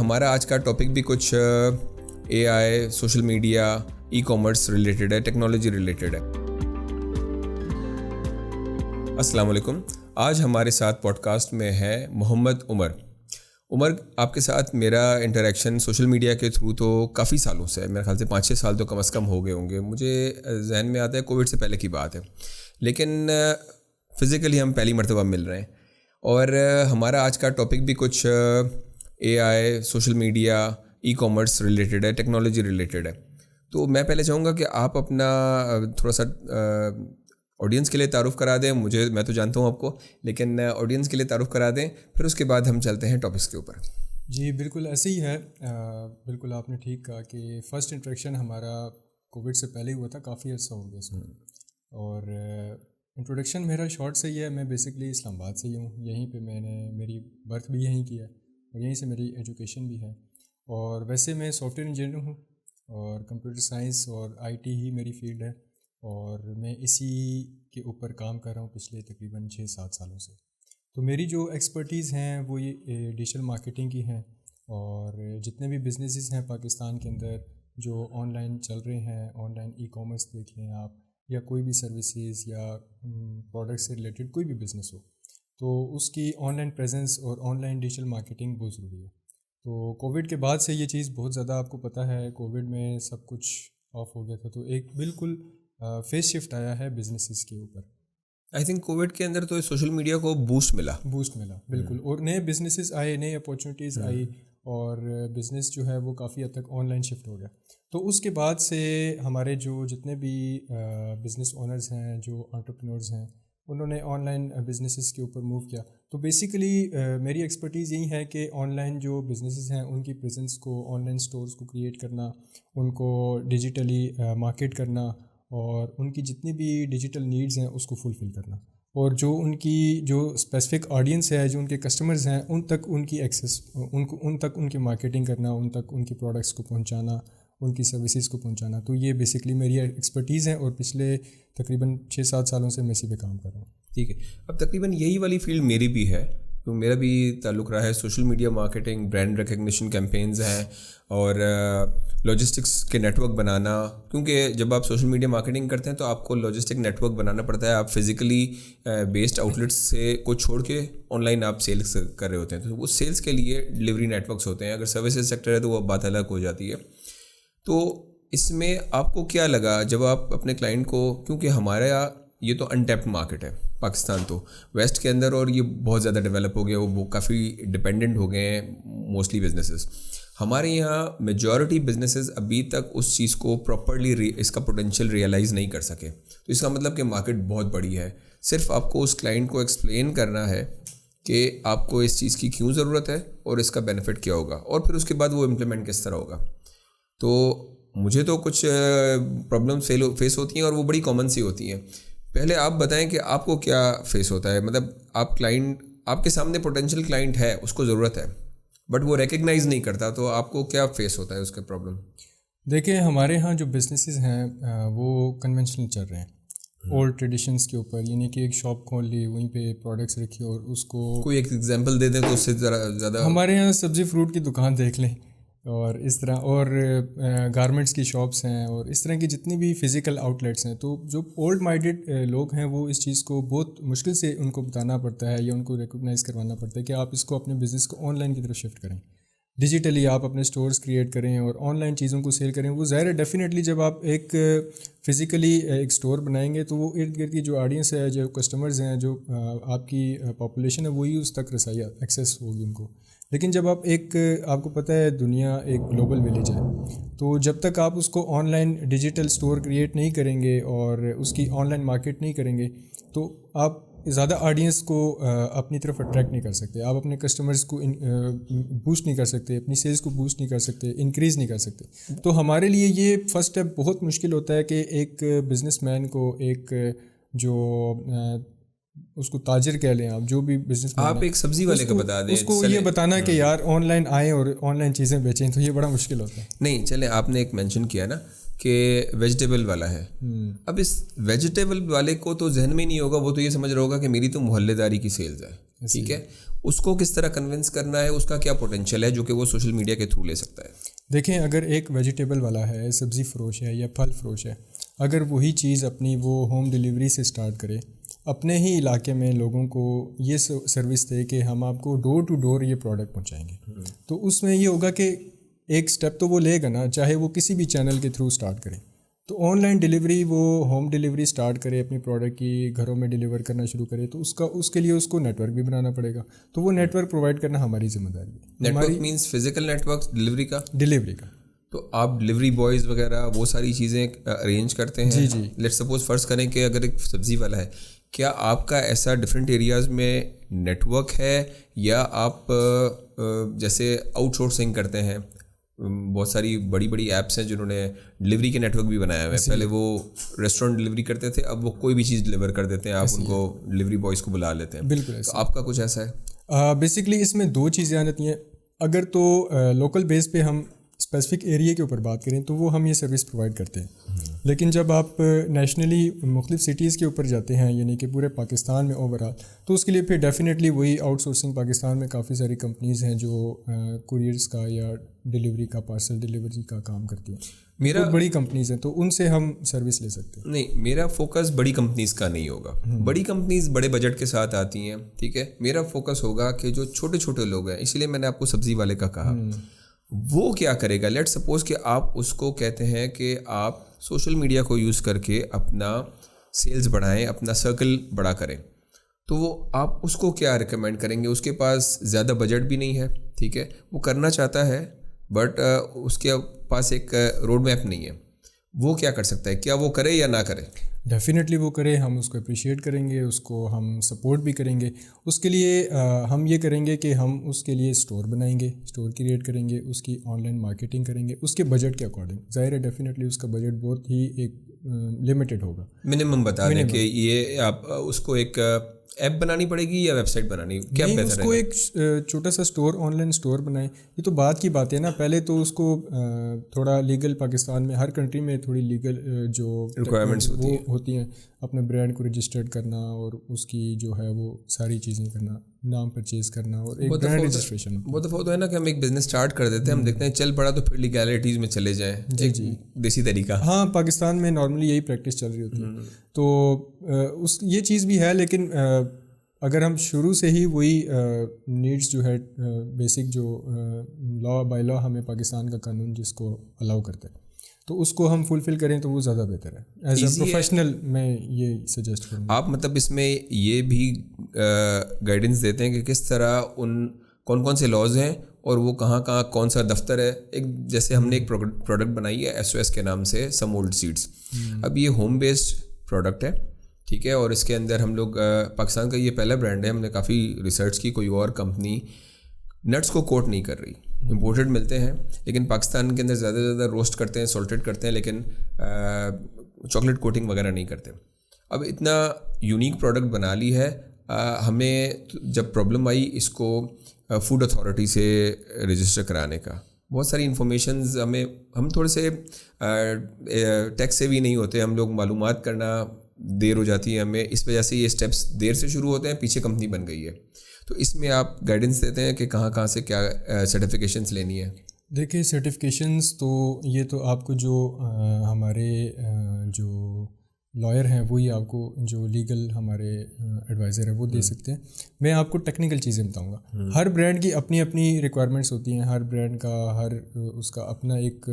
ہمارا آج کا ٹاپک بھی کچھ A I, social media, e commerce related ہے، ٹیکنالوجی ریلیٹڈ ہے۔ السلام علیکم۔ آج ہمارے ساتھ پوڈ کاسٹ میں ہے محمد عمر۔ آپ کے ساتھ میرا انٹریکشن سوشل میڈیا کے تھرو تو کافی سالوں سے ہے، میرے خیال سے 5-6 سال تو کم از کم ہو گئے ہوں گے۔ مجھے ذہن میں آتا ہے کووڈ سے پہلے کی بات ہے، لیکن فزیکلی ہم پہلی مرتبہ مل رہے ہیں، اور ہمارا آج کا ٹاپک بھی کچھ A I, social media, e commerce related ہے، ٹیکنالوجی ریلیٹڈ ہے۔ تو میں پہلے چاہوں گا کہ آپ اپنا تھوڑا سا آڈینس کے لیے تعارف کرا دیں۔ میں تو جانتا ہوں آپ کو، لیکن آڈینس کے لیے تعارف کرا دیں، پھر اس کے بعد ہم چلتے ہیں ٹاپکس کے اوپر۔ جی بالکل ایسے ہی ہے، بالکل آپ نے ٹھیک کہا کہ فرسٹ انٹریکشن ہمارا کووڈ سے پہلے ہوا تھا، کافی عرصہ ہو گیا اس میں۔ اور انٹروڈکشن میرا شارٹ سے ہی ہے، میں بیسکلی اسلام آباد سے ہی ہوں، یہیں پہ میں نے میری برتھ بھی یہیں کی ہے اور یہیں سے میری ایجوکیشن بھی ہے۔ اور ویسے میں سافٹ ویئر انجینئر ہوں اور کمپیوٹر سائنس اور آئی ٹی ہی میری فیلڈ ہے، اور میں اسی کے اوپر کام کر رہا ہوں پچھلے تقریباً 6-7 سالوں سے۔ تو میری جو ایکسپرٹیز ہیں وہ یہ ڈیجیٹل مارکیٹنگ کی ہیں، اور جتنے بھی بزنسز ہیں پاکستان کے اندر جو آن لائن چل رہے ہیں، آن لائن ای کامرس دیکھ لیں آپ، یا کوئی بھی سروسز یا پروڈکٹ سے ریلیٹڈ کوئی بھی بزنس ہو، تو اس کی آن لائن پریزنس اور آن لائن ڈیجیٹل مارکیٹنگ بہت ضروری ہے۔ تو کووڈ کے بعد سے یہ چیز بہت زیادہ آپ کو پتہ ہے، کووڈ میں سب کچھ آف ہو گیا تھا، تو ایک بالکل فیس شفٹ آیا ہے بزنسز کے اوپر۔ آئی تھنک کووڈ کے اندر تو سوشل میڈیا کو بوسٹ ملا بالکل، اور نئے بزنسز آئے، نئے اپارچونیٹیز آئی، اور بزنس جو ہے وہ کافی حد تک آن لائن شفٹ ہو گیا۔ تو اس کے بعد سے ہمارے جو جتنے بھی بزنس اونرز ہیں، جو انٹرپرینورز ہیں، انہوں نے آن لائن بزنسز کے اوپر موو کیا۔ تو بیسیکلی میری ایکسپرٹیز یہی ہے کہ آن لائن جو بزنسز ہیں ان کی پریزنس کو، آن لائن سٹورز کو کریٹ کرنا، ان کو ڈیجیٹلی مارکیٹ کرنا، اور ان کی جتنی بھی ڈیجیٹل نیڈز ہیں اس کو فلفل کرنا، اور جو ان کی جو اسپیسیفک آڈینس ہے، جو ان کے کسٹمرز ہیں، ان تک ان کی ایکسیس، ان تک ان کی مارکیٹنگ کرنا، ان تک ان کی پروڈکٹس کو پہنچانا، ان کی سروسز کو پہنچانا۔ تو یہ بیسکلی میری ایکسپرٹیز ہیں، اور پچھلے تقریباً 6-7 سالوں سے میں اسی پہ کام کر رہا ہوں۔ ٹھیک ہے، اب تقریباً یہی والی فیلڈ میری بھی ہے، تو میرا بھی تعلق رہا ہے social media marketing, brand recognition campaigns ہیں، اور لاجسٹکس کے نیٹ ورک بنانا، کیونکہ جب آپ سوشل میڈیا مارکیٹنگ کرتے ہیں تو آپ کو لاجسٹک نیٹ ورک بنانا پڑتا ہے۔ آپ فزیکلی بیسڈ آؤٹلیٹس سے کو چھوڑ کے آن لائن آپ سیلس کر رہے ہوتے ہیں، تو وہ سیلس کے لیے ڈلیوری نیٹ ورکس ہوتے ہیں۔ اگر سروسز سیکٹر ہے تو وہ بات الگ ہو جاتی ہے۔ تو اس میں آپ کو کیا لگا جب آپ اپنے کلائنٹ کو، کیونکہ ہمارا یہ تو انٹیپڈ مارکیٹ ہے پاکستان، تو ویسٹ کے اندر، اور یہ بہت زیادہ ڈیولپ ہو گیا، وہ کافی ڈپینڈنٹ ہو گئے ہیں موسٹلی بزنسز۔ ہمارے یہاں میجورٹی بزنسز ابھی تک اس چیز کو پراپرلی اس کا پوٹینشیل ریئلائز نہیں کر سکے۔ تو اس کا مطلب کہ مارکیٹ بہت بڑی ہے، صرف آپ کو اس کلائنٹ کو ایکسپلین کرنا ہے کہ آپ کو اس چیز کی کیوں ضرورت ہے اور اس کا بینیفٹ کیا ہوگا، اور پھر اس کے بعد وہ امپلیمنٹ کس طرح ہوگا۔ تو مجھے تو کچھ پرابلم فیس ہوتی ہیں، اور وہ بڑی کامن سی ہوتی ہیں۔ پہلے آپ بتائیں کہ آپ کو کیا فیس ہوتا ہے، مطلب آپ کے سامنے پوٹینشیل کلائنٹ ہے، اس کو ضرورت ہے، بٹ وہ ریکگنائز نہیں کرتا، تو آپ کو کیا فیس ہوتا ہے اس کا پرابلم؟ دیکھیں، ہمارے ہاں جو بزنسز ہیں وہ کنونشنل چل رہے ہیں، اولڈ ٹریڈیشنس کے اوپر، یعنی کہ ایک شاپ کھول لی، وہیں پہ پروڈکٹس رکھی اور اس کو کوئی ایک ایگزامپل دے دیں تو اس سے ذرا زیادہ۔ ہمارے یہاں سبزی فروٹ کی دکان دیکھ لیں، اور اس طرح، اور گارمنٹس کی شاپس ہیں، اور اس طرح کی جتنی بھی فزیکل آؤٹ لیٹس ہیں۔ تو جو اولڈ مائنڈیڈ لوگ ہیں وہ اس چیز کو بہت مشکل سے ان کو بتانا پڑتا ہے، یا ان کو ریکگنائز کروانا پڑتا ہے کہ آپ اس کو اپنے بزنس کو آن لائن کی طرف شفٹ کریں، ڈیجیٹلی آپ اپنے سٹورز کریٹ کریں اور آن لائن چیزوں کو سیل کریں۔ وہ ظاہر ہے ڈیفینیٹلی جب آپ ایک فزیکلی ایک سٹور بنائیں گے تو وہ ارد گرد کی جو آڈینس ہے، جو کسٹمرز ہیں، جو آپ کی پاپولیشن ہے، وہی اس تک رسائی ایکسیس ہوگی ان کو۔ لیکن جب آپ کو پتہ ہے دنیا ایک گلوبل ولیج ہے، تو جب تک آپ اس کو on line digital store create نہیں کریں گے اور اس کی آن لائن مارکیٹ نہیں کریں گے، تو آپ زیادہ آڈینس کو اپنی طرف اٹریکٹ نہیں کر سکتے، آپ اپنے کسٹمرز کو بوسٹ نہیں کر سکتے، اپنی سیلز کو بوسٹ نہیں کر سکتے، انکریز نہیں کر سکتے۔ تو ہمارے لیے یہ فرسٹ اسٹیپ بہت مشکل ہوتا ہے کہ ایک بزنس مین کو، ایک جو اس کو تاجر کہہ لیں آپ، جو بھی بزنس، آپ ایک سبزی والے کو بتا دیں، اس کو یہ بتانا کہ یار آن لائن آئیں اور آن لائن چیزیں بیچیں، تو یہ بڑا مشکل ہوتا ہے۔ نہیں چلیں، آپ نے ایک مینشن کیا نا کہ ویجیٹیبل والا ہے، اب اس ویجیٹیبل والے کو تو ذہن میں نہیں ہوگا، وہ تو یہ سمجھ رہا ہوگا کہ میری تو محلے داری کی سیلز ہے، ٹھیک ہے، اس کو کس طرح کنونس کرنا ہے, اس کا کیا پوٹینشیل ہے جو کہ وہ سوشل میڈیا کے تھرو لے سکتا ہے؟ دیکھیں, اگر ایک ویجیٹیبل والا ہے, سبزی فروش ہے یا پھل فروش ہے, اگر وہی چیز اپنی وہ ہوم ڈیلیوری سے سٹارٹ کرے, اپنے ہی علاقے میں لوگوں کو یہ سروس دے کہ ہم آپ کو ڈور ٹو ڈور یہ پروڈکٹ پہنچائیں گے, تو اس میں یہ ہوگا کہ ایک سٹیپ تو وہ لے گا نا, چاہے وہ کسی بھی چینل کے تھرو سٹارٹ کرے. تو آن لائن ڈیلیوری, وہ ہوم ڈیلیوری سٹارٹ کرے, اپنی پروڈکٹ کی گھروں میں ڈیلیور کرنا شروع کرے, تو اس کے لیے اس کو نیٹ ورک بھی بنانا پڑے گا. تو وہ نیٹ ورک پرووائڈ کرنا ہماری ذمہ داری ہے. Network means physical network delivery کا تو آپ ڈیلیوری بوائز وغیرہ وہ ساری چیزیں ارینج کرتے ہیں. جی جی. لیٹ سپوز فرض کریں کہ اگر ایک سبزی والا ہے, کیا آپ کا ایسا ڈفرینٹ ایریاز میں نیٹ ورک ہے, یا آپ جیسے آؤٹ سورسنگ کرتے ہیں؟ بہت ساری بڑی بڑی ایپس ہیں جنہوں نے ڈلیوری کے نیٹ ورک بھی بنایا ہوا ہے. پہلے وہ ریسٹورینٹ ڈلیوری کرتے تھے, اب وہ کوئی بھی چیز ڈلیور کر دیتے ہیں, آپ ان کو ڈلیوری بوائز کو بلا لیتے ہیں. بالکل. تو آپ کا کچھ ایسا ہے؟ بیسکلی اس میں دو چیزیں آ جاتی ہیں. اگر تو لوکل بیس پہ ہم اسپیسیفک ایریا کے اوپر بات کریں تو وہ ہم یہ سروس پرووائڈ کرتے ہیں. لیکن جب آپ نیشنلی مختلف سٹیز کے اوپر جاتے ہیں, یعنی کہ پورے پاکستان میں اوور آل, تو اس کے لیے پھر ڈیفینیٹلی وہی آؤٹ سورسنگ, پاکستان میں کافی ساری کمپنیز ہیں جو کوریئرس کا یا ڈیلیوری کا, پارسل ڈیلیوری کا کام کرتی ہیں. میرا بڑی کمپنیز ہیں, تو ان سے ہم سروس لے سکتے ہیں. نہیں, میرا فوکس بڑی کمپنیز کا نہیں ہوگا. بڑی کمپنیز بڑے بجٹ کے ساتھ آتی ہیں, ٹھیک ہے. میرا فوکس ہوگا کہ جو چھوٹے چھوٹے لوگ ہیں, اسی لیے میں نے آپ کو سبزی والے کا کہا, وہ کیا کرے گا. لیٹ سپوز کہ آپ اس کو کہتے ہیں کہ آپ سوشل میڈیا کو یوز کر کے اپنا سیلز بڑھائیں, اپنا سرکل بڑا کریں, تو وہ آپ اس کو کیا ریکمینڈ کریں گے؟ اس کے پاس زیادہ بجٹ بھی نہیں ہے, ٹھیک ہے, وہ کرنا چاہتا ہے بٹ اس کے پاس ایک روڈ میپ نہیں ہے. وہ کیا کر سکتا ہے؟ کیا وہ کرے یا نہ کرے؟ ڈیفینیٹلی وہ کرے. ہم اس کو اپریشیٹ کریں گے, اس کو ہم سپورٹ بھی کریں گے. اس کے لیے ہم یہ کریں گے کہ ہم اس کے لیے اسٹور بنائیں گے, اسٹور کریٹ کریں گے, اس کی آن لائن مارکیٹنگ کریں گے اس کے بجٹ کے اکارڈنگ. ظاہر ہے ڈیفینیٹلی اس کا بجٹ بہت ہی ایک لمیٹڈ ہوگا. منیمم بتا دیں کہ یہ آپ اس کو ایک ایپ بنانی پڑے گی یا ویب سائٹ بنانی, کیا بہتر ہے؟ اس کو ایک چھوٹا سا اسٹور, آن لائن اسٹور بنائیں. یہ تو بات کی بات ہے نا. پہلے تو اس کو تھوڑا لیگل, پاکستان میں ہر کنٹری میں تھوڑی لیگل جو ریکوائرمنٹس وہ ہوتی ہیں, اپنے برانڈ کو رجسٹرڈ کرنا اور اس کی جو ہے وہ ساری چیزیں کرنا, نام پرچیز کرنا اور ایک برانڈ رجسٹریشن. وہ دفعہ تو ہے نا کہ ہم ایک بزنس اسٹارٹ کر دیتے ہیں, ہم دیکھتے ہیں چل پڑا تو پھر لیگیلٹیز میں چلے جائیں. جی جی, دیسی طریقہ. ہاں, پاکستان میں نارملی یہی پریکٹس چل رہی ہوتی ہے. تو اس یہ چیز بھی ہے, لیکن اگر ہم شروع سے ہی وہی نیڈس جو ہے بیسک جو لا بائی لا ہمیں پاکستان کا قانون جس کو الاؤ کرتا ہے, تو اس کو ہم فلفل کریں تو وہ زیادہ بہتر ہے. ایز اے پروفیشنل میں یہ سجیسٹ کروں گا. آپ مطلب اس میں یہ بھی گائیڈنس دیتے ہیں کہ کس طرح ان کون کون سے لاز ہیں اور وہ کہاں کہاں کون سا دفتر ہے. ایک جیسے ہم نے ایک پروڈکٹ بنائی ہے SOS کے نام سے, سم اولڈ سیڈس. اب یہ ہوم بیسڈ پروڈکٹ ہے, ٹھیک ہے, اور اس کے اندر ہم لوگ پاکستان کا یہ پہلا برانڈ ہے. ہم نے کافی ریسرچ کی, کوئی اور کمپنی نٹس کو کوٹ نہیں کر رہی. امپورٹڈ ملتے ہیں لیکن پاکستان کے اندر زیادہ سے زیادہ روسٹ کرتے ہیں, سالٹیڈ کرتے ہیں, لیکن چاکلیٹ کوٹنگ وغیرہ نہیں کرتے. اب اتنا یونیک پروڈکٹ بنا لی ہے, ہمیں جب پرابلم آئی اس کو فوڈ اتھارٹی سے رجسٹر کرانے کا, بہت ساری انفارمیشنز ہم تھوڑے سے ٹیک سے بھی نہیں ہوتے, ہم لوگ معلومات کرنا دیر ہو جاتی ہے ہمیں, اس وجہ سے یہ اسٹیپس دیر سے شروع ہوتے ہیں, پیچھے کمپنی بن گئی ہے. تو اس میں آپ گائیڈنس دیتے ہیں کہ کہاں کہاں سے کیا سرٹیفکیشنس لینی ہے؟ دیکھیے سرٹیفکیشنس تو یہ تو آپ کو جو ہمارے جو لائر ہیں وہی آپ کو, جو لیگل ہمارے ایڈوائزر ہیں وہ دے سکتے ہیں. میں آپ کو ٹیکنیکل چیزیں بتاؤں گا. ہر برانڈ کی اپنی اپنی ریکوائرمنٹس ہوتی ہیں, ہر برانڈ کا ہر اس کا اپنا ایک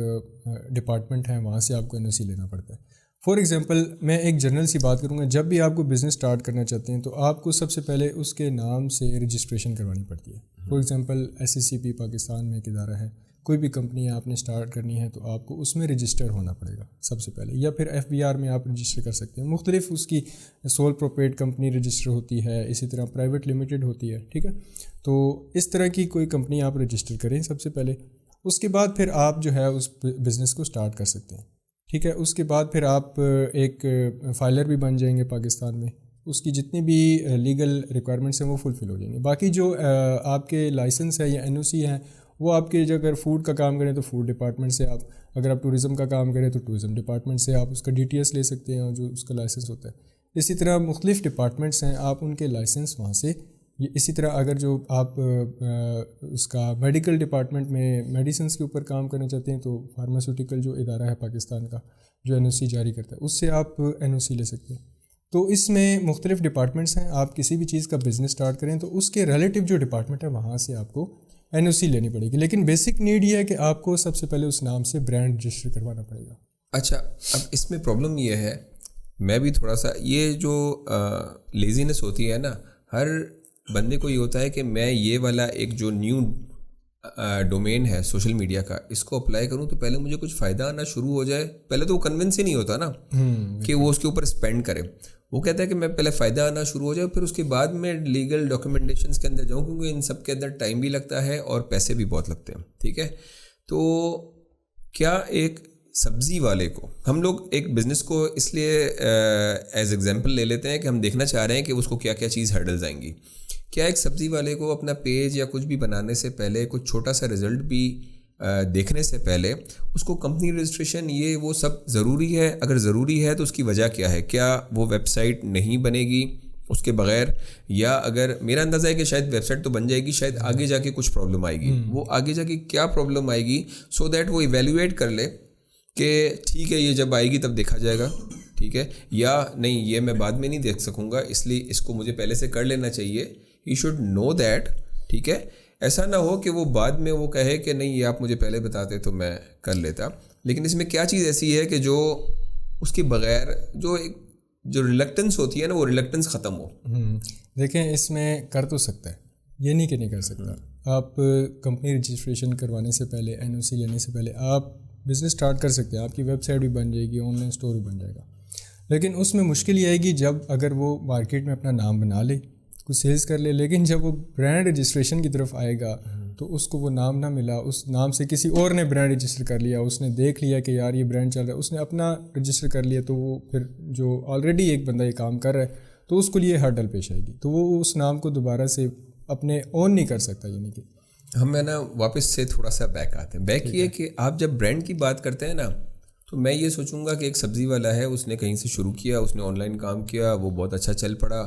ڈپارٹمنٹ ہے, وہاں سے آپ کو NOC لینا پڑتا ہے. فار ایگزامپل میں ایک جنرل سی بات کروں گا, جب بھی آپ کو بزنس اسٹارٹ کرنا چاہتے ہیں تو آپ کو سب سے پہلے اس کے نام سے رجسٹریشن کروانی پڑتی ہے. فار ایگزامپل SCCP پاکستان میں ایک ادارہ ہے, کوئی بھی کمپنی آپ نے اسٹارٹ کرنی ہے تو آپ کو اس میں رجسٹر ہونا پڑے گا سب سے پہلے, یا پھر FBR میں آپ رجسٹر کر سکتے ہیں. مختلف اس کی سول پروپریٹ کمپنی رجسٹر ہوتی ہے, اسی طرح پرائیویٹ لمیٹڈ ہوتی ہے, ٹھیک ہے. تو اس طرح کی کوئی کمپنی آپ رجسٹر کریں سب سے پہلے. اس کے بعد پھر آپ جو ہے اس بزنس کو اسٹارٹ کر سکتے ہیں, ٹھیک ہے. اس کے بعد پھر آپ ایک فائلر بھی بن جائیں گے پاکستان میں, اس کی جتنی بھی لیگل ریکوائرمنٹس ہیں وہ فلفل ہو جائیں گے. باقی جو آپ کے لائسنس ہے یا NOC ہیں وہ آپ کے, جو اگر فوڈ کا کام کریں تو فوڈ ڈپارٹمنٹ سے, آپ اگر آپ ٹورزم کا کام کریں تو ٹورزم ڈپارٹمنٹ سے آپ اس کا DTS لے سکتے ہیں جو اس کا لائسنس ہوتا ہے. اسی طرح مختلف ڈپارٹمنٹس ہیں, آپ ان کے لائسنس وہاں سے یہ اسی طرح اگر جو آپ اس کا میڈیکل ڈپارٹمنٹ میں میڈیسنس کے اوپر کام کرنا چاہتے ہیں تو فارماسیوٹیکل جو ادارہ ہے پاکستان کا جو NOC جاری کرتا ہے اس سے آپ NOC لے سکتے ہیں. تو اس میں مختلف ڈپارٹمنٹس ہیں. آپ کسی بھی چیز کا بزنس اسٹارٹ کریں تو اس کے ریلیٹیو جو ڈپارٹمنٹ ہے وہاں سے آپ کو NOC لینی پڑے گی. لیکن بیسک نیڈ یہ ہے کہ آپ کو سب سے پہلے اس نام سے برانڈ رجسٹر کروانا پڑے گا. اچھا, اب اس میں پرابلم یہ ہے, میں بھی تھوڑا سا یہ جو لیزینس ہوتی ہے نا, ہر بندے کو یہ ہوتا ہے کہ میں یہ والا ایک جو نیو ڈومین ہے سوشل میڈیا کا, اس کو اپلائی کروں تو پہلے مجھے کچھ فائدہ آنا شروع ہو جائے. پہلے تو وہ کنونس ہی نہیں ہوتا نا کہ وہ اس کے اوپر اسپینڈ کرے. وہ کہتا ہے کہ میں پہلے فائدہ آنا شروع ہو جائے, پھر اس کے بعد میں لیگل ڈاکیومنٹیشنس کے اندر جاؤں, کیونکہ ان سب کے اندر ٹائم بھی لگتا ہے اور پیسے بھی بہت لگتے ہیں. ٹھیک ہے, تو کیا ایک سبزی والے کو, ہم لوگ ایک بزنس کو اس لیے ایز ایگزامپل لے لیتے ہیں کہ ہم دیکھنا چاہ رہے ہیں کہ اس کو کیا کیا چیز ہرڈلز آئیں گی. کیا ایک سبزی والے کو اپنا پیج یا کچھ بھی بنانے سے پہلے کچھ چھوٹا سا رزلٹ بھی دیکھنے سے پہلے اس کو کمپنی رجسٹریشن یہ وہ سب ضروری ہے؟ اگر ضروری ہے تو اس کی وجہ کیا ہے؟ کیا وہ ویب سائٹ نہیں بنے گی اس کے بغیر, یا اگر میرا اندازہ ہے کہ شاید ویب سائٹ تو بن جائے گی, شاید آگے جا کے کچھ پرابلم آئے گی. وہ آگے جا کے کیا پرابلم آئے گی سو دیٹ وہ ایویلیویٹ کر لے کہ ٹھیک ہے یہ جب آئے گی تب دیکھا جائے گا, ٹھیک ہے, یا نہیں یہ میں بعد میں نہیں دیکھ سکوں گا اس لیے اس کو مجھے پہلے سے کر لینا چاہیے. He should know that. ٹھیک ہے, ایسا نہ ہو کہ وہ بعد میں وہ کہے کہ نہیں یہ آپ مجھے پہلے بتاتے تو میں کر لیتا. لیکن اس میں کیا چیز ایسی ہے کہ جو اس کے بغیر جو ریلیکٹنس ہوتی ہے نا, وہ ریلیکٹنس ختم ہو. دیکھیں اس میں کر تو سکتا ہے, یہ نہیں کہ نہیں کر سکتا. آپ کمپنی رجسٹریشن کروانے سے پہلے, NOC لینے سے پہلے آپ بزنس اسٹارٹ کر سکتے ہیں. آپ کی ویب سائٹ بھی بن جائے گی, آن لائن اسٹور بھی بن جائے گا. لیکن اس میں مشکل یہ آئے گی جب اگر وہ مارکیٹ میں اپنا نام بنا لے, کچھ سیلز کر لے, لیکن جب وہ برانڈ رجسٹریشن کی طرف آئے گا تو اس کو وہ نام نہ ملا, اس نام سے کسی اور نے برانڈ رجسٹر کر لیا, اس نے دیکھ لیا کہ یار یہ برانڈ چل رہا ہے, اس نے اپنا رجسٹر کر لیا, تو وہ پھر جو آلریڈی ایک بندہ یہ کام کر رہا ہے تو اس کو لیے ہرڈل پیش آئے گی, تو وہ اس نام کو دوبارہ سے اپنے اون نہیں کر سکتا. یعنی کہ ہم نا واپس سے تھوڑا سا بیک آتے ہیں. بیک یہ کہ آپ جب برانڈ کی بات کرتے ہیں نا, تو میں یہ سوچوں گا کہ ایک سبزی والا ہے, اس نے کہیں سے شروع کیا, اس نے آن لائن کام کیا, وہ بہت اچھا چل پڑا,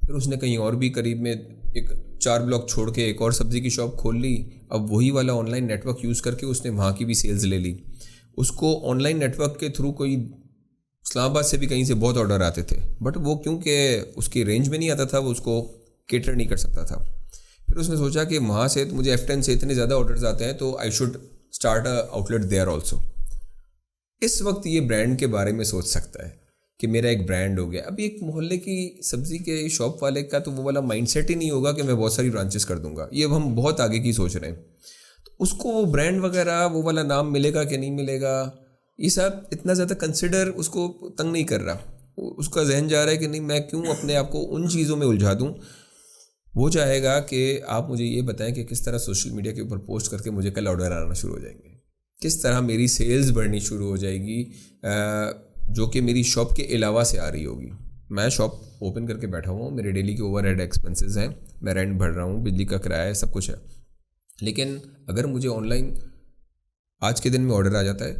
پھر اس نے کہیں اور بھی قریب میں ایک 4 بلاک چھوڑ کے ایک اور سبزی کی شاپ کھول لی. اب وہی والا online network use کر کے اس نے وہاں کی بھی سیلز لے لی. اس کو آن لائن نیٹ ورک کے تھرو کوئی اسلام آباد سے بھی کہیں سے بہت آرڈر آتے تھے, بٹ وہ کیونکہ اس کی رینج میں نہیں آتا تھا, وہ اس کو کیٹر نہیں کر سکتا تھا. پھر اس نے سوچا کہ وہاں سے تو مجھے F10 سے اتنے زیادہ آرڈرز آتے ہیں تو I should start a outlet there also. اس وقت یہ برانڈ کے بارے میں سوچ سکتا ہے کہ میرا ایک برانڈ ہو گیا. اب ایک محلے کی سبزی کے شاپ والے کا تو وہ والا مائنڈ سیٹ ہی نہیں ہوگا کہ میں بہت ساری برانچز کر دوں گا. یہ ہم بہت آگے کی سوچ رہے ہیں. تو اس کو وہ برانڈ وغیرہ وہ والا نام ملے گا کہ نہیں ملے گا, یہ سب اتنا زیادہ کنسیڈر اس کو تنگ نہیں کر رہا. اس کا ذہن جا رہا ہے کہ نہیں میں کیوں اپنے آپ کو ان چیزوں میں الجھا دوں. وہ چاہے گا کہ آپ مجھے یہ بتائیں کہ کس طرح سوشل میڈیا کے اوپر پوسٹ کر کے مجھے کل آرڈر آنا شروع ہو جائیں گے, کس طرح میری سیلز بڑھنی شروع ہو جائے گی جو کہ میری شاپ کے علاوہ سے آ رہی ہوگی. میں شاپ اوپن کر کے بیٹھا ہوا ہوں, میرے ڈیلی کے اوور ہیڈ ایکسپنسز ہیں, میں رینٹ بھر رہا ہوں, بجلی کا کرایہ ہے, سب کچھ ہے. لیکن اگر مجھے آن لائن آج کے دن میں آرڈر آ جاتا ہے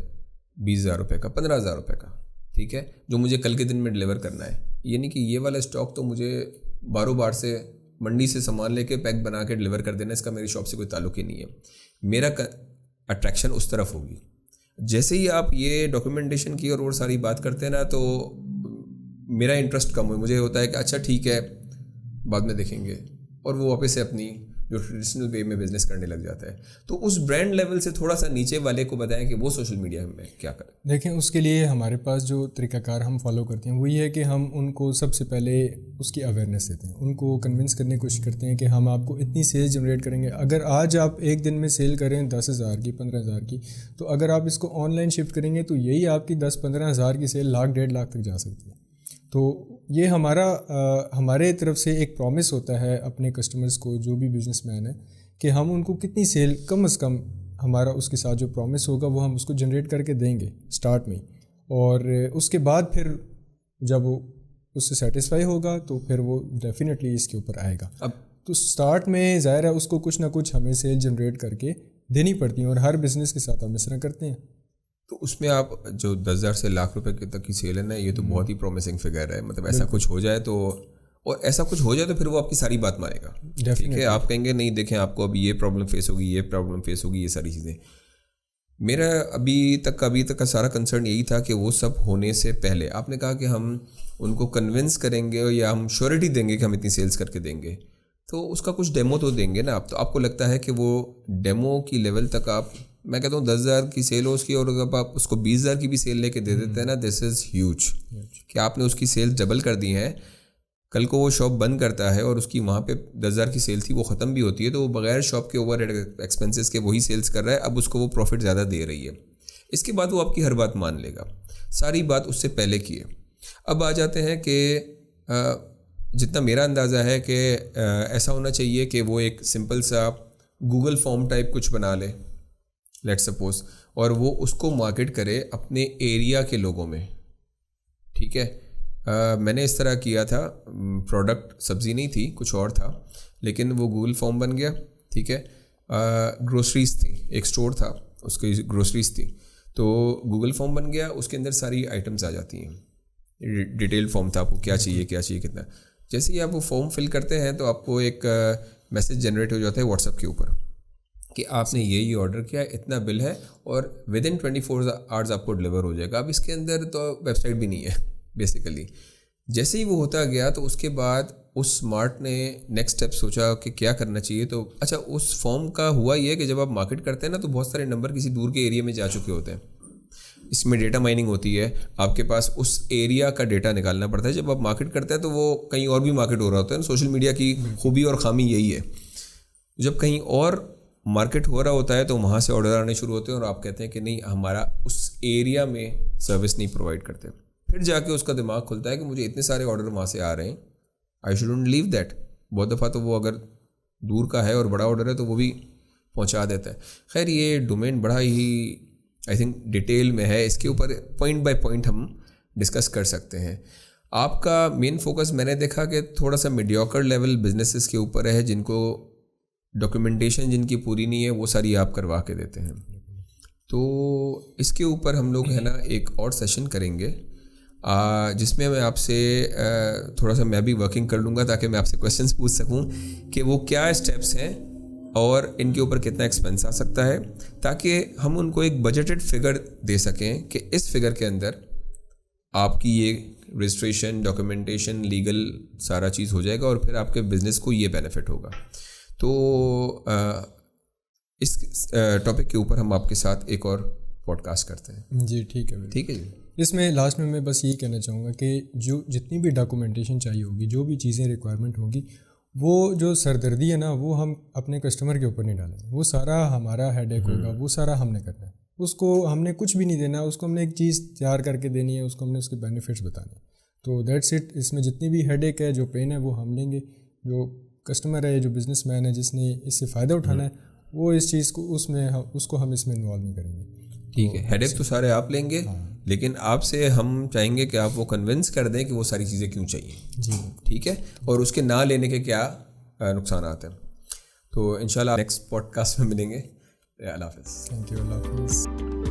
20,000 روپے کا, 15,000 روپے کا, ٹھیک ہے, جو مجھے کل کے دن میں ڈلیور کرنا ہے, یعنی کہ یہ والا اسٹاک تو مجھے باروں بار سے منڈی سے سامان لے کے پیک بنا کے ڈلیور کر دینا, اس کا میری شاپ سے کوئی تعلق ہی نہیں ہے. میرا اٹریکشن اس طرف ہوگی. جیسے ہی آپ یہ ڈاکیومنٹیشن کی اور ساری بات کرتے ہیں نا, تو میرا انٹرسٹ کم ہو, مجھے ہوتا ہے کہ اچھا ٹھیک ہے بعد میں دیکھیں گے, اور وہ واپس سے اپنی جو ٹریڈیشنل وے میں بزنس کرنے لگ جاتا ہے. تو اس برانڈ لیول سے تھوڑا سا نیچے والے کو بتائیں کہ وہ سوشل میڈیا میں کیا کریں. دیکھیں اس کے لیے ہمارے پاس جو طریقہ کار ہم فالو کرتے ہیں وہ یہ ہے کہ ہم ان کو سب سے پہلے اس کی اویئرنیس دیتے ہیں, ان کو کنونس کرنے کی کوشش کرتے ہیں کہ ہم آپ کو اتنی سیل جنریٹ کریں گے. اگر آج آپ ایک دن میں سیل کریں 10,000 کی 15,000 کی, تو اگر آپ اس کو آن لائن شفٹ کریں گے تو یہی آپ کی 10-15 ہزار کی سیل 1,00,000 1.5 لاکھ تک جا سکتی ہے. تو یہ ہمارے طرف سے ایک پرومس ہوتا ہے اپنے کسٹمرز کو, جو بھی بزنس مین ہے, کہ ہم ان کو کتنی سیل کم از کم ہمارا اس کے ساتھ جو پرومس ہوگا وہ ہم اس کو جنریٹ کر کے دیں گے اسٹارٹ میں, اور اس کے بعد پھر جب وہ اس سے سیٹسفائی ہوگا تو پھر وہ ڈیفینیٹلی اس کے اوپر آئے گا. اب تو اسٹارٹ میں ظاہر ہے اس کو کچھ نہ کچھ ہمیں سیل جنریٹ کر کے دینی پڑتی ہیں, اور ہر بزنس کے ساتھ ہم اس طرح کرتے ہیں. تو اس میں آپ جو 10,000 سے 1,00,000 روپے تک کی سیل ہے نا, یہ تو بہت ہی پرومسنگ فگر ہے. مطلب ایسا کچھ ہو جائے تو اور ایسا کچھ ہو جائے تو پھر وہ آپ کی ساری بات مانے گا. ٹھیک ہے, آپ کہیں گے نہیں دیکھیں آپ کو ابھی یہ پرابلم فیس ہوگی, یہ پرابلم فیس ہوگی, یہ ساری چیزیں. میرا ابھی تک کا سارا کنسرن یہی تھا کہ وہ سب ہونے سے پہلے آپ نے کہا کہ ہم ان کو کنونس کریں گے یا ہم شیورٹی دیں گے کہ ہم اتنی سیلز کر کے دیں گے, تو اس کا کچھ ڈیمو تو دیں گے نا آپ. تو آپ کو لگتا ہے کہ وہ ڈیمو کی لیول تک آپ, میں کہتا ہوں 10,000 کی سیل ہو اس کی, اور اگر آپ اس کو 20,000 کی بھی سیل لے کے دے دیتے ہیں نا, دس از ہیوج کہ آپ نے اس کی سیل ڈبل کر دی ہیں. کل کو وہ شاپ بند کرتا ہے اور اس کی وہاں پہ 10,000 کی سیل تھی وہ ختم بھی ہوتی ہے, تو وہ بغیر شاپ کے اوور ہیڈ ایکسپینسز کے وہی سیلز کر رہا ہے, اب اس کو وہ پروفٹ زیادہ دے رہی ہے. اس کے بعد وہ آپ کی ہر بات مان لے گا, ساری بات اس سے پہلے کی ہے. اب آ جاتے ہیں کہ جتنا میرا اندازہ ہے کہ ایسا ہونا چاہیے کہ وہ ایک سمپل سا گوگل فارم ٹائپ کچھ بنا لے لیٹ سپوز, اور وہ اس کو مارکیٹ کرے اپنے ایریا کے لوگوں میں. ٹھیک ہے, میں نے اس طرح کیا تھا, پروڈکٹ سبزی نہیں تھی کچھ اور تھا, لیکن وہ گوگل فارم بن گیا. ٹھیک ہے, گروسریز تھیں, ایک اسٹور تھا اس کی گروسریز تھی, تو گوگل فارم بن گیا, اس کے اندر ساری آئٹمس آ جاتی ہیں. ڈیٹیل فارم تھا, آپ کو کیا چاہیے کتنا. جیسے ہی آپ وہ فارم فل کرتے ہیں تو آپ کو ایک میسیج جنریٹ ہو جاتا ہے واٹس ایپ کے اوپر کہ آپ نے یہ آرڈر کیا, اتنا بل ہے, اور ود ان 24 آورز آپ کو ڈلیور ہو جائے گا. اب اس کے اندر تو ویب سائٹ بھی نہیں ہے بیسیکلی. جیسے ہی وہ ہوتا گیا تو اس کے بعد اس اسمارٹ نے نیکسٹ اسٹیپ سوچا کہ کیا کرنا چاہیے. تو اچھا, اس فارم کا ہوا یہ کہ جب آپ مارکیٹ کرتے ہیں نا تو بہت سارے نمبر کسی دور کے ایریا میں جا چکے ہوتے ہیں. اس میں ڈیٹا مائننگ ہوتی ہے, آپ کے پاس اس ایریا کا ڈیٹا نکالنا پڑتا ہے. جب آپ مارکیٹ کرتے ہیں تو وہ کہیں اور بھی مارکیٹ ہو رہا ہوتا ہے. سوشل میڈیا کی خوبی اور خامی یہی ہے, جب کہیں اور مارکیٹ ہو رہا ہوتا ہے تو وہاں سے آرڈر آنے شروع ہوتے ہیں, اور آپ کہتے ہیں کہ نہیں ہمارا اس ایریا میں سروس نہیں پرووائڈ کرتے. پھر جا کے اس کا دماغ کھلتا ہے کہ مجھے اتنے سارے آرڈر وہاں سے آ رہے ہیں, آئی شوڈنٹ لیو دیٹ. بہت دفعہ تو وہ اگر دور کا ہے اور بڑا آرڈر ہے تو وہ بھی پہنچا دیتا ہے. خیر یہ ڈومین بڑا ہی آئی تھنک ڈیٹیل میں ہے, اس کے اوپر پوائنٹ بائی پوائنٹ ہم ڈسکس کر سکتے ہیں. آپ کا مین فوکس میں نے دیکھا کہ تھوڑا سا میڈیوکر لیول بزنسز کے اوپر ہے, جن کو ڈاکیومنٹیشن جن کی پوری نہیں ہے وہ ساری آپ کروا کے دیتے ہیں. تو اس کے اوپر ہم لوگ ہے نا ایک اور سیشن کریں گے جس میں آپ سے تھوڑا سا میں بھی ورکنگ کر لوں گا تاکہ میں آپ سے کویسچنس پوچھ سکوں کہ وہ کیا اسٹیپس ہیں اور ان کے اوپر کتنا ایکسپینس آ سکتا ہے, تاکہ ہم ان کو ایک بجٹڈ فگر دے سکیں کہ اس فگر کے اندر آپ کی یہ رجسٹریشن, ڈاکیومنٹیشن, لیگل سارا چیز ہو جائے گا, اور پھر آپ کے بزنس کو یہ بینیفٹ ہوگا. تو اس ٹاپک کے اوپر ہم آپ کے ساتھ ایک اور پوڈ کاسٹ کرتے ہیں. جی ٹھیک ہے. ٹھیک ہے جی. اس میں لاسٹ میں بس یہ کہنا چاہوں گا کہ جو جتنی بھی ڈاکومنٹیشن چاہیے ہوگی, جو بھی چیزیں ریکوائرمنٹ ہوگی, وہ جو سردردی ہے نا وہ ہم اپنے کسٹمر کے اوپر نہیں ڈالیں گے. وہ سارا ہمارا ہیڈ ایک ہوگا, وہ سارا ہم نے کرنا ہے. اس کو ہم نے کچھ بھی نہیں دینا, اس کو ہم نے ایک چیز تیار کر کے دینی ہے, اس کو ہم نے اس کے بینیفٹس بتانے ہیں. تو دیٹس اٹ. اس میں جتنی بھی ہیڈ ایک ہے, جو پین ہے, وہ ہم لیں گے. جو کسٹمر ہے, جو بزنس مین ہے, جس نے اس سے فائدہ اٹھانا ہے, وہ اس چیز کو اس کو ہم اس میں انوالو نہیں کریں گے. ٹھیک ہے, ہیڈ ایک تو سارے آپ لیں گے, لیکن آپ سے ہم چاہیں گے کہ آپ وہ کنونس کر دیں کہ وہ ساری چیزیں کیوں چاہیے. جی ٹھیک ہے, اور اس کے نہ لینے کے کیا نقصانات ہیں. تو انشاءاللہ نیکسٹ پوڈ کاسٹ میں ملیں گے. اللہ حافظ. Thank you. اللہ حافظ.